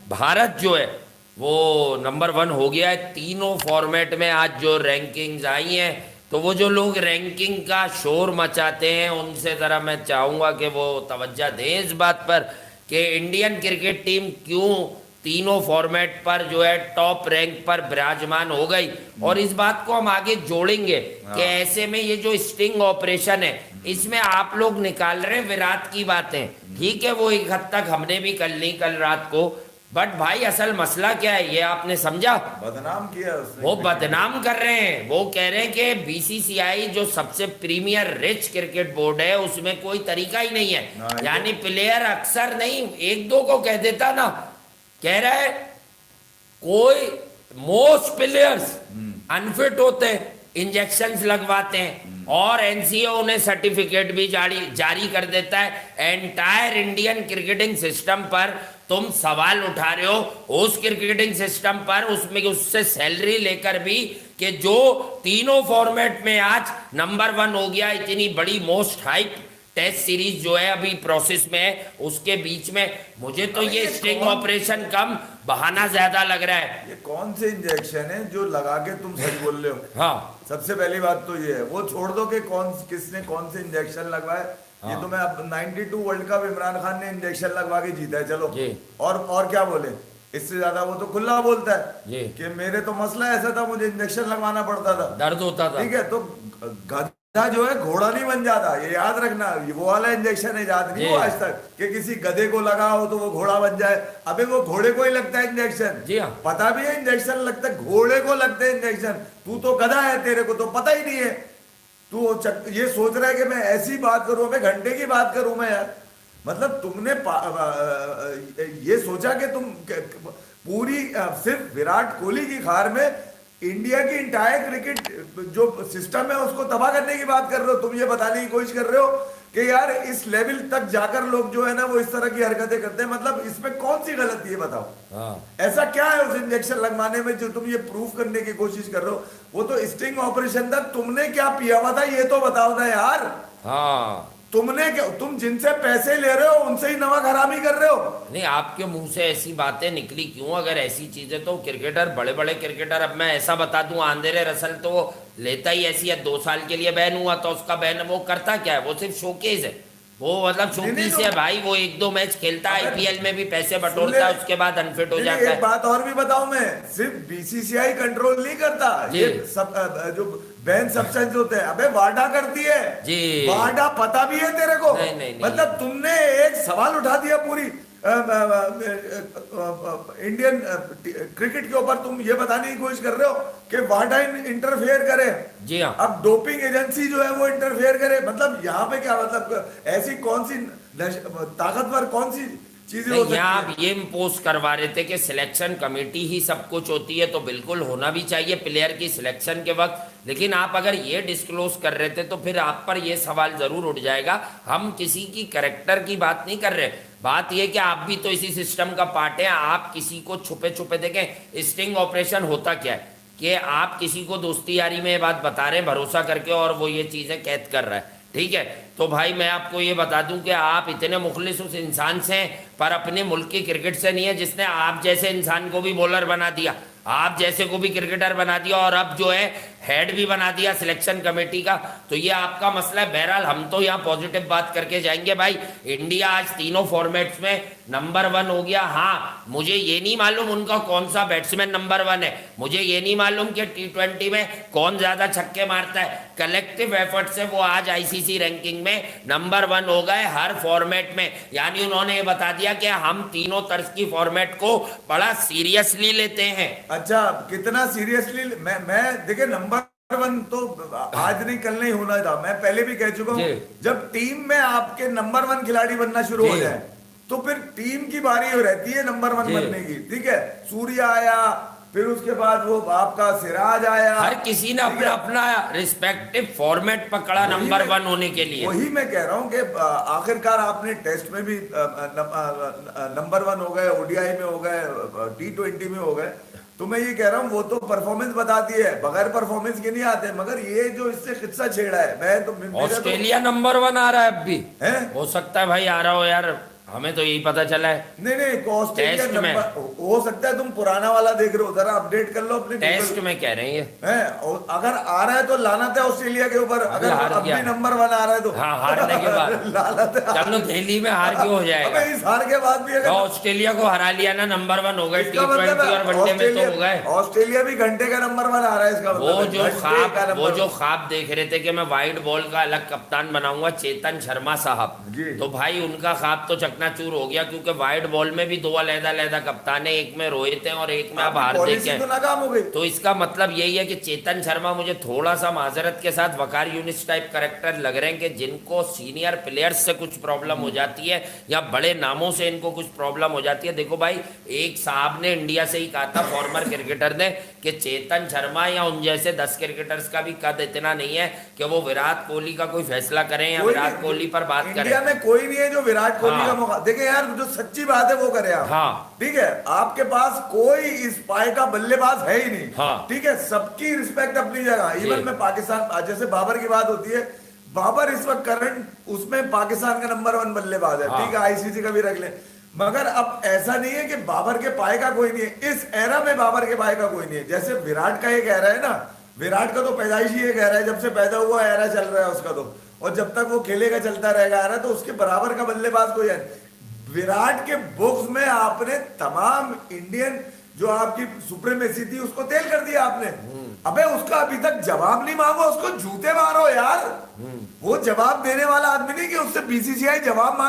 भारत जो है वो नंबर 1 हो गया है तीनों फॉर्मेट में। आज जो रैंकिंग्स आई हैं, तो वो जो लोग रैंकिंग का शोर मचाते हैं उनसे ज़रा मैं चाहूँगा कि वो तवज्जो दें इस बात पर कि इंडियन क्रिकेट टीम क्यों तीनों फॉर्मेट पर जो है टॉप रैंक पर विराजमान हो गई। और इस बात को हम आगे जोड़ेंगे कि ऐसे में ये जो स्टिंग ऑपरेशन है इसमें आप लोग निकाल रहे हैं विराट की बातें, ठीक है, वो एक हद तक हमने भी कर ली कल रात को। बट भाई असल मसला क्या है ये आपने समझा? बदनाम किया उसने। वो बदनाम कर रहे हैं, वो कह रहे हैं कि बीसीसीआई जो सबसे प्रीमियर रिच क्रिकेट बोर्ड है उसमें कोई तरीका ही नहीं है। यानी प्लेयर अक्सर नहीं, एक दो को कह देता ना, कह रहा है कोई मोस्ट प्लेयर्स अनफिट होते हैं, इंजेक्शंस लगवाते हैं और एनसीए उन्हें सर्टिफिकेट भी जारी कर देता है। एंटायर इंडियन क्रिकेटिंग सिस्टम पर तुम सवाल उठा रहे हो, उस क्रिकेटिंग सिस्टम पर उसमें उससे सैलरी लेकर भी कि जो तीनों फॉर्मेट में आज नंबर 1 हो गया, इतनी बड़ी मोस्ट हाइप टेस्ट सीरीज जो है अभी प्रोसेस में है, उसके बीच में मुझे तो ये स्टिंग ऑपरेशन कम बहाना ज्यादा लग रहा है। ये कौन से इंजेक्शन है जो लगा के तुम सच बोल रहे हो? हाँ, सबसे पहली बात तो ये है, वो छोड़ दो कि किसने कौन से इंजेक्शन लगवाए। हाँ। ये तो मैं अब 92 वर्ल्ड कप इमरान खान ने इंजेक्शन लगवा के जीता है, चलो। जी। और क्या बोले इससे ज्यादा? वो तो खुला बोलता है जी। कि मेरे तो मसला ऐसा था, मुझे इंजेक्शन लगवाना पड़ता था, दर्द होता था। ठीक है। तो गधा जो है घोड़ा नहीं बन जाता, ये याद रखना। ये वो वाला इंजेक्शन है, याद नहीं जी। वो आज तक कि किसी गधे को लगा हो तो वो घोड़ा बन जाए। अबे वो घोड़े को ही लगता है इंजेक्शन। जी हाँ। पता भी है इंजेक्शन लगता है, घोड़े को लगता है इंजेक्शन। तू तो गधा है, तेरे को तो पता ही नहीं है। तू ये सोच रहा है कि मैं ऐसी बात करूं, मैं घंटे की बात करूं मैं यार। मतलब तुमने ये सोचा कि तुम पूरी सिर्फ विराट कोहली की खार में इंडिया की इंटायर क्रिकेट जो सिस्टम है उसको तबाह करने की बात कर रहे हो। तुम ये बताने की कोशिश कर रहे हो कि यार इस लेवल तक जाकर लोग जो है ना वो इस तरह की हरकतें करते हैं। मतलब इसमें कौन सी गलती है बताओ? हाँ। ऐसा क्या है उस इंजेक्शन लगवाने में जो तुम ये प्रूफ करने की कोशिश कर रहे हो? वो तो स्टिंग ऑपरेशन था, तुमने क्या पिया हुआ था ये तो बताओ ना यार। हाँ, तुमने क्या, तुम जिनसे पैसे ले रहे हो उनसे ही नमक हरामी कर रहे हो। नहीं आपके मुंह से ऐसी बातें निकली क्यों? अगर ऐसी चीजें तो क्रिकेटर, बड़े बड़े क्रिकेटर, अब मैं ऐसा बता दूं आंद्रे रसल तो लेता ही ऐसी है, 2 साल के लिए बैन हुआ तो उसका बैन वो करता क्या है? वो सिर्फ शोकेस है, वो मतलब शोपीस है भाई। वो 1-2 मैच खेलता है, आईपीएल में भी पैसे बटोरता है, उसके बाद अनफिट हो जाता है। एक बात और भी बताऊं, मैं सिर्फ बीसीसीआई कंट्रोल नहीं करता, ये सब जो बैन सब्सटेंस होते हैं, अबे वाडा करती है जी। वाडा पता भी है तेरे को? नहीं। मतलब तुमने एक सवाल उठा दिया पूरी इंडियन क्रिकेट के ऊपर। तुम ये बताने की कोशिश कर रहे हो कि वाडा इंटरफेयर करे। जी हाँ। अब डोपिंग एजेंसी जो है वो इंटरफेयर करे। मतलब यहाँ पे क्या मतलब, ऐसी कौन सी ताकतवर कौन सी चीजें हो सकती हैं? आप ये इम्पोज करवा रहे थे कि सिलेक्शन कमेटी ही सब कुछ होती है, तो बिल्कुल होना भी चाहिए प्लेयर की सिलेक्शन के वक्त। लेकिन आप अगर ये डिस्क्लोज कर रहे थे तो फिर आप पर ये सवाल जरूर उठ जाएगा। हम किसी की कैरेक्टर की बात नहीं कर रहे, बात यह कि आप भी तो इसी सिस्टम का पार्ट है। आप किसी को छुपे छुपे देखें, स्टिंग ऑपरेशन होता क्या है कि आप किसी को दोस्ती यारी में ये बात बता रहे हैं भरोसा करके, और वो ये चीजें कैद कर रहा है, ठीक है। तो भाई मैं आपको ये बता दूं कि आप इतने मुखलिस उस इंसान से हैं, पर अपने मुल्क की क्रिकेट से नहीं है जिसने आप जैसे इंसान को भी बॉलर बना दिया, आप जैसे को भी क्रिकेटर बना दिया, और अब जो है हेड भी बना दिया सिलेक्शन कमेटी का। तो ये आपका मसला है। बहरहाल हम तो यहाँ पॉजिटिव बात करके जाएंगे भाई। इंडिया आज तीनों फॉर्मेट्स में नंबर 1 हो गया। हाँ, मुझे ये नहीं मालूम उनका कौन सा बैट्समैन नंबर 1 है, मुझे ये नहीं मालूम कि T20 में कौन ज्यादा छक्के मारता है। कलेक्टिव एफर्ट से वो आज आईसीसी रैंकिंग में नंबर 1 हो गए हर फॉर्मेट में। यानी उन्होंने ये बता दिया कि हम तीनों तर्ज की फॉर्मेट को बड़ा सीरियसली लेते हैं। अच्छा, कितना सीरियसली? मैं देखिए, नंबर 1 तो आज नहीं कल नहीं होना था। मैं पहले भी कह चुका हूं, जब टीम में आपके नंबर 1 खिलाड़ी बनना शुरू हो जाए तो फिर टीम की बारी हो रहती है नंबर 1 बनने की, ठीक है। सूर्य आया, फिर उसके बाद वो आपका सिराज आया, हर किसी ने अपना अपना रिस्पेक्टिव फॉर्मेट पकड़ा नंबर 1 होने के लिए। वही मैं कह रहा हूं कि आखिरकार आपने टेस्ट में भी नंबर 1 हो गए, ओडीआई में हो गए, T20 में हो गए। तो मैं ये कह रहा हूँ वो तो परफॉर्मेंस बताती है, बगैर परफॉर्मेंस के नहीं आते। मगर ये जो इससे किस्सा छेड़ा है, मैं तो ऑस्ट्रेलिया नंबर 1 आ रहा है अब भी है? हो सकता है भाई आ रहा हो यार। हमें तो यही पता चला है। नहीं नहीं, ऑस्ट्रेलिया टेस्ट में। नंबर हो सकता है तुम पुराना वाला देख रहे हो, जरा अपडेट कर लो अपने टेस्ट में कह रहे हैं ये। है। और अगर आ रहा है तो लानत है ऑस्ट्रेलिया के ऊपर, अगर हार अब गया। भी नंबर 1 आ रहा है तो। हाँ, हारने के बाद लानत है। चलो दिल्ली में हार क्यों हो जाएगा? अबे इस हार के बाद भी तो अगर ऑस्ट्रेलिया को हरा लिया ना, नंबर 1 हो गए इसका T20 मतलब है और वनडे में तो हो गए। ऑस्ट्रेलिया भी घंटे का नंबर 1 आ रहा है, इसका मतलब वो है, जो घंटे का ख्वाब वो नंबर जो 1। ख्वाब देख रहे थे कि मैं वाइट बॉल का अलग कप्तान बनाऊंगा, चेतन शर्मा साहब, जी। तो भाई उनका ख्वाब तो चकनाचूर हो गया, क्योंकि वाइट बॉल में भी 2 अलग-अलग कप्तान है, एक में रोहित है और एक में अब हार्दिक पॉलिसी है। तो नाकाम हो गई। तो इसका मतलब यही है कि चेतन शर्मा मुझे थोड़ा सा माजरत के साथ वकार यूनिस टाइप करेक्टर लग रहे हैं, कि जिनको सीनियर प्लेयर्स से कुछ प्रॉब्लम हो जाती है या बड़े नामों से इनको कुछ प्रॉब्लम हो जाती है। देखो भाई, एक साहब ने इंडिया से ही कहा था, फॉर्मर क्रिकेटर ने, कि चेतन शर्मा या उन जैसे 10 क्रिकेटर्स का भी कद इतना नहीं है कि वो विराट कोहली का कोई फैसला करें या कोई विराट नहीं, कोहली पर बात करें। इंडिया में कोई नहीं है जो विराट कोहली हाँ। का मौका देखे यार, जो सच्ची बात है वो करे आप। हाँ। ठीक है, आपके पास कोई इस पाए का बल्लेबाज है ही नहीं। हाँ। ठीक है, सबकी रिस्पेक्ट अपनी जगह। जी। इवन में पाकिस्तान, जैसे बाबर की बात होती है, बाबर इस वक्त करंट उसमें पाकिस्तान का नंबर 1 बल्लेबाज है। हाँ। ठीक है, आईसीसी का भी रख ले, मगर अब ऐसा नहीं है कि बाबर के पाए का कोई नहीं है। इस एरा में बाबर के पाए का कोई नहीं है। जैसे विराट का एक एरा है ना, विराट का तो पैदाइश ही एक एरा है, जब से पैदा हुआ एरा चल रहा है उसका तो, और जब तक वो खेलेगा चलता रहेगा एरा, तो उसके बराबर का बल्लेबाज कोई है नहीं। विराट के बुक्स में आपने तमाम इंडियन जो आपकी सुप्रीमेसी थी उसको तेल कर दिया आपने। अबे उसका अभी तक जवाब नहीं मांगो, उसको जूते मारो यार। वो जवाब देने वाला आदमी नहीं कि उससे बीसीसीआई जवाब मांग